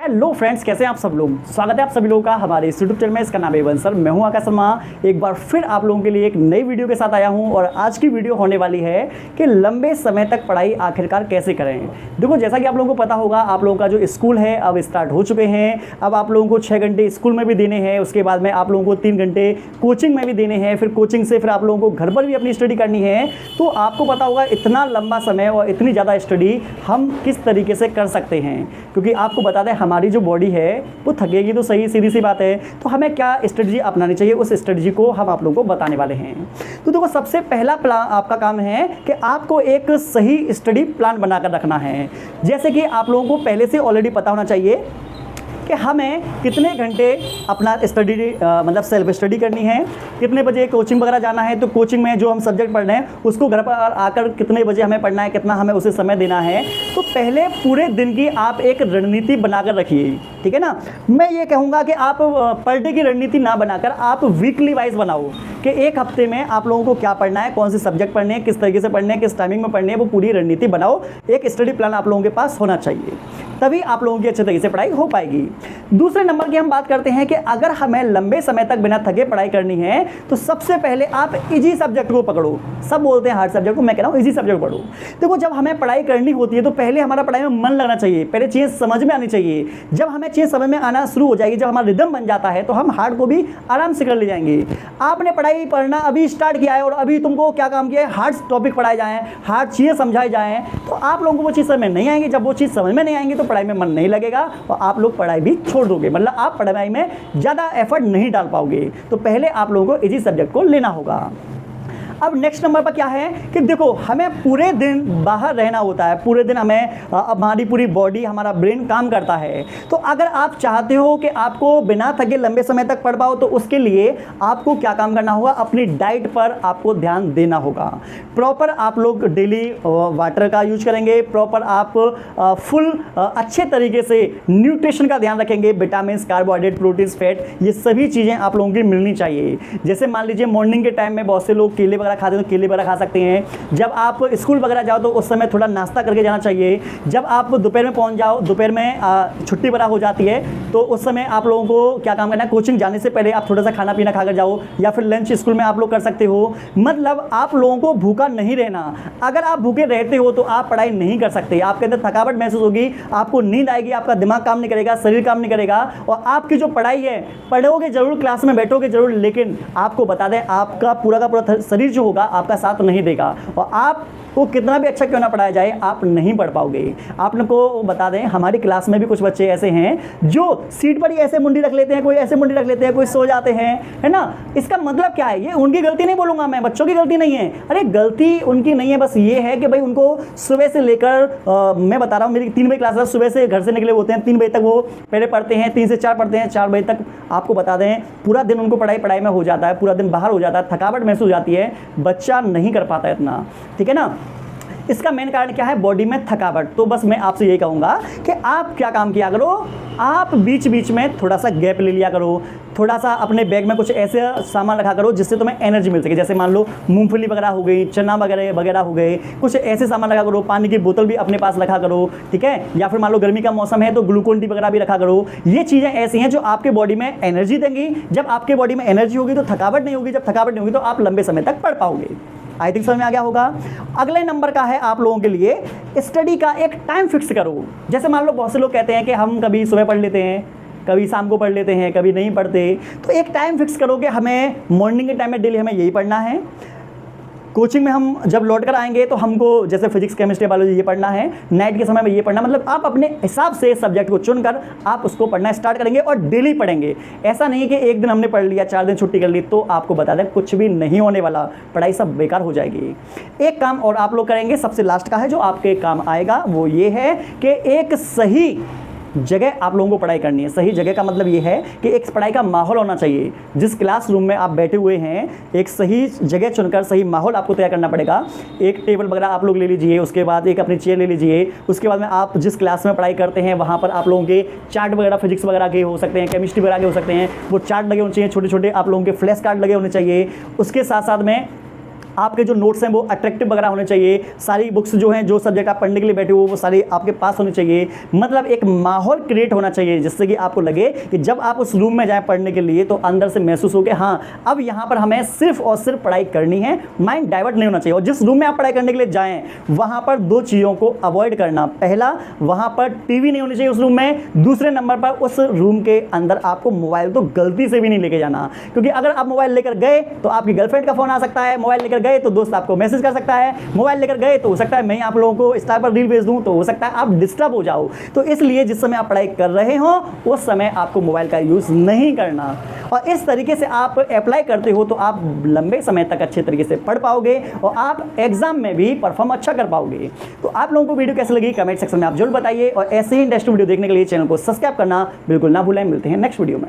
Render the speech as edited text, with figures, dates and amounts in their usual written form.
Hello friends, कैसे हैं आप सब लोग। स्वागत है आप सभी लोगों का हमारे इस यूट्यूब चैनल में। इसका नाम है वंश सर। मैं हूं आकाश शर्मा। एक बार फिर आप लोगों के लिए एक नई वीडियो के साथ आया हूं और आज की वीडियो होने वाली है कि लंबे समय तक पढ़ाई आखिरकार कैसे करें। देखो, जैसा कि आप लोगों को पता होगा, आप लोगों का जो स्कूल है अब स्टार्ट हो चुके हैं। अब आप लोगों को 6 घंटे स्कूल में भी देने हैं, उसके बाद में आप लोगों को 3 घंटे कोचिंग में भी देने हैं, फिर कोचिंग से फिर आप लोगों को घर पर भी अपनी स्टडी करनी है। तो आपको पता होगा इतना लंबा समय और इतनी ज़्यादा स्टडी हम किस तरीके से कर सकते हैं, क्योंकि आपको बता दें हमारी जो बॉडी है वो थकेगी तो सही, सीधी सी बात है। तो हमें क्या स्ट्रेटजी अपनानी चाहिए, उस स्ट्रेटजी को हम आप लोगों को बताने वाले हैं। तो देखो, सबसे पहला प्लान आपका काम है कि आपको एक सही स्टडी प्लान बनाकर रखना है। जैसे कि आप लोगों को पहले से ऑलरेडी पता होना चाहिए कि हमें कितने घंटे अपना स्टडी मतलब सेल्फ स्टडी करनी है, कितने बजे कोचिंग वगैरह जाना है, तो कोचिंग में जो हम सब्जेक्ट पढ़ रहे हैं उसको घर पर आकर कितने बजे हमें पढ़ना है, कितना हमें उसे समय देना है। तो पहले पूरे दिन की आप एक रणनीति बनाकर रखिए, ठीक है ना। मैं ये कहूँगा कि आप पर डे की रणनीति ना बनाकर आप वीकली वाइज बनाओ कि एक हफ्ते में आप लोगों को क्या पढ़ना है, कौन से सब्जेक्ट पढ़ने हैं, किस तरीके से पढ़ने हैं, किस टाइमिंग में पढ़ने हैं, वो पूरी रणनीति बनाओ। एक स्टडी प्लान आप लोगों के पास होना चाहिए, तभी आप लोगों की अच्छे तरीके से पढ़ाई हो पाएगी। दूसरे नंबर की हम बात करते हैं कि अगर हमें लंबे समय तक बिना थके पढ़ाई करनी है तो सबसे पहले आप इजी सब्जेक्ट को पकड़ो। सब बोलते हैं हार्ड सब्जेक्ट को, मैं कह रहा हूँ इजी सब्जेक्ट पढ़ो। देखो, जब हमें पढ़ाई करनी होती है तो पहले हमारा पढ़ाई में मन लगना चाहिए, पहले चीज़ समझ में आनी चाहिए। जब हमें चीज़ समझ में आना शुरू हो जाएगी, जब हमारा रिदम बन जाता है, तो हम हार्ड को भी आराम से कर ले जाएंगे। आपने पढ़ाई पढ़ना अभी स्टार्ट किया है और अभी तुमको क्या काम किया है, हार्ड टॉपिक पढ़ाए जाएँ, हार्ड चीज़ें समझाई जाएँ, तो आप लोगों को वो चीज़ समझ में नहीं आएंगी। जब वो चीज़ समझ में नहीं आएंगी तो पढ़ाई में मन नहीं लगेगा और आप लोग पढ़ाई भी छोड़ दोगे, मतलब आप पढ़ाई में ज़्यादा एफर्ट नहीं डाल पाओगे। तो पहले आप लोगों को इजी सब्जेक्ट को लेना होगा। अब नेक्स्ट नंबर पर क्या है कि देखो, हमें पूरे दिन बाहर रहना होता है, पूरे दिन हमें हमारी पूरी बॉडी, हमारा ब्रेन काम करता है। तो अगर आप चाहते हो कि आपको बिना थके लंबे समय तक पढ़ पाओ तो उसके लिए आपको क्या काम करना होगा, अपनी डाइट पर आपको ध्यान देना होगा। प्रॉपर आप लोग डेली वाटर का यूज करेंगे, प्रॉपर आप फुल अच्छे तरीके से न्यूट्रिशन का ध्यान रखेंगे। विटामिन, कार्बोहाइड्रेट, प्रोटीन, फैट, ये सभी चीज़ें आप लोगों की मिलनी चाहिए। जैसे मान लीजिए मॉर्निंग के टाइम में बहुत से लोग केले खाते हैं तो केले वगैरह खा सकते हैं। जब आप स्कूल वगैरह जाओ तो उस समय थोड़ा नाश्ता करके जाना चाहिए। जब आप दोपहर में पहुंच जाओ, दोपहर में छुट्टी वगैरह हो जाती है, तो उस समय आप लोगों को क्या काम करना है, कोचिंग जाने से पहले आप थोड़ा सा खाना पीना खाकर जाओ, या फिर लंच स्कूल में आप लोग कर सकते हो। मतलब आप लोगों को भूखा नहीं रहना। अगर आप भूखे रहते हो तो आप पढ़ाई नहीं कर सकते, आपके अंदर थकावट महसूस होगी, आपको नींद आएगी, आपका दिमाग काम नहीं करेगा, शरीर काम नहीं करेगा, और आपकी जो पढ़ाई है, पढ़ोगे जरूर, क्लास में बैठोगे जरूर, लेकिन आपको बता दें आपका पूरा का पूरा शरीर जो होगा आपका साथ नहीं देगा, और आपको कितना भी अच्छा क्यों ना पढ़ाया जाए आप नहीं पढ़ पाओगे। आप लोग को बता दें, हमारी क्लास में भी कुछ बच्चे ऐसे हैं जो सीट पर ही ऐसे मुंडी रख लेते हैं, कोई ऐसे मुंडी रख लेते हैं, कोई सो जाते हैं, है ना। इसका मतलब क्या है, ये उनकी गलती नहीं बोलूँगा मैं, बच्चों की गलती नहीं है। अरे गलती उनकी नहीं है, बस ये है कि भाई उनको सुबह से लेकर मैं बता रहा हूँ, मेरी 3 बजे क्लास है, सुबह से घर से निकले होते हैं, 3 बजे तक वो पहले पढ़ते हैं, 3 से 4 पढ़ते हैं, 4 बजे तक आपको बता दें पूरा दिन उनको पढ़ाई में हो जाता है, पूरा दिन बाहर हो जाता है, थकावट महसूस हो जाती है, बच्चा नहीं कर पाता इतना, ठीक है ना। इसका मेन कारण क्या है, बॉडी में थकावट। तो बस मैं आपसे यही कहूँगा कि आप क्या काम किया करो, आप बीच बीच में थोड़ा सा गैप ले लिया करो, थोड़ा सा अपने बैग में कुछ ऐसे सामान रखा करो जिससे तुम्हें एनर्जी मिल सके। जैसे मान लो मूंगफली वगैरह हो गई, चना वगैरह हो गए, कुछ ऐसे सामान रखा करो। पानी की बोतल भी अपने पास रखा करो, ठीक है। या फिर मान लो गर्मी का मौसम है तो ग्लूकोन डी वगैरह भी रखा करो। ये चीज़ें ऐसी हैं जो आपके बॉडी में एनर्जी देंगी। जब आपके बॉडी में एनर्जी होगी तो थकावट नहीं होगी, जब थकावट नहीं होगी तो आप लंबे समय तक पढ़ पाओगे। आई थिंक समझ में आ गया होगा। अगले नंबर का है आप लोगों के लिए, स्टडी का एक टाइम फिक्स करो। जैसे मान लो बहुत से लोग कहते हैं कि हम कभी सुबह पढ़ लेते हैं, कभी शाम को पढ़ लेते हैं, कभी नहीं पढ़ते। तो एक टाइम फिक्स करो कि हमें मॉर्निंग के टाइम में डेली हमें यही पढ़ना है, कोचिंग में हम जब लौट कर आएंगे तो हमको जैसे फिजिक्स, केमिस्ट्री, बायोलॉजी ये पढ़ना है, नाइट के समय में ये पढ़ना। मतलब आप अपने हिसाब से सब्जेक्ट को चुनकर आप उसको पढ़ना स्टार्ट करेंगे और डेली पढ़ेंगे। ऐसा नहीं है कि एक दिन हमने पढ़ लिया, 4 दिन छुट्टी कर ली, तो आपको बता दें कुछ भी नहीं होने वाला, पढ़ाई सब बेकार हो जाएगी। एक काम और आप लोग करेंगे, सबसे लास्ट का है जो आपके काम आएगा, वो ये है कि एक सही जगह आप लोगों को पढ़ाई करनी है। सही जगह का मतलब ये है कि एक पढ़ाई का माहौल होना चाहिए। जिस क्लासरूम में आप बैठे हुए हैं, एक सही जगह चुनकर सही माहौल आपको तैयार करना पड़ेगा। एक टेबल वगैरह आप लोग ले लीजिए, उसके बाद एक अपनी चेयर ले लीजिए। उसके बाद में आप जिस क्लास में पढ़ाई करते हैं वहाँ पर आप लोगों के चार्ट वगैरह, फिजिक्स वगैरह के हो सकते हैं, केमिस्ट्री वगैरह के हो सकते हैं, वो चार्ट लगे होने चाहिए, छोटे छोटे आप लोगों के फ्लैश कार्ड लगे होने चाहिए। उसके साथ साथ में आपके जो नोट्स हैं वो अट्रैक्टिव वगैरह होने चाहिए, सारी बुक्स जो हैं, जो सब्जेक्ट आप पढ़ने के लिए बैठे हो वो सारी आपके पास होनी चाहिए। मतलब एक माहौल क्रिएट होना चाहिए जिससे कि आपको लगे कि जब आप उस रूम में जाएं पढ़ने के लिए तो अंदर से महसूस हो कि हाँ अब यहाँ पर हमें सिर्फ और सिर्फ पढ़ाई करनी है, माइंड डाइवर्ट नहीं होना चाहिए। और जिस रूम में आप पढ़ाई करने के लिए जाएं वहाँ पर दो चीज़ों को अवॉइड करना, पहला वहाँ पर टीवी नहीं होनी चाहिए उस रूम में, दूसरे नंबर पर उस रूम के अंदर आपको मोबाइल तो गलती से भी नहीं लेके जाना, क्योंकि अगर आप मोबाइल लेकर गए तो आपकी गर्लफ्रेंड का फोन आ सकता है, मोबाइल लेकर गए तो दोस्त आपको मैसेज कर सकता है, मोबाइल लेकर गए तो हो सकता है मैं आप लोगों को इंस्टा पर रील भेज दूं, तो हो सकता है आप डिस्टर्ब हो जाओ। तो इसलिए जिस समय आप पढ़ाई कर रहे हो उस समय आपको मोबाइल का यूज़ नहीं करना। और इस तरीके से आप अप्लाई करते हो तो आप लंबे समय तक अच्छे तरीके से पढ़ पाओगे और आप एग्जाम में भी परफॉर्म अच्छा कर पाओगे। तो आप लोगों को वीडियो कैसे लगी कमेंट सेक्शन में आप जरूर बताइए और ऐसे ही इंटरेस्टिंग वीडियो देखने के लिए चैनल को सब्सक्राइब करना बिल्कुल ना भूलें। मिलते हैं नेक्स्ट वीडियो में।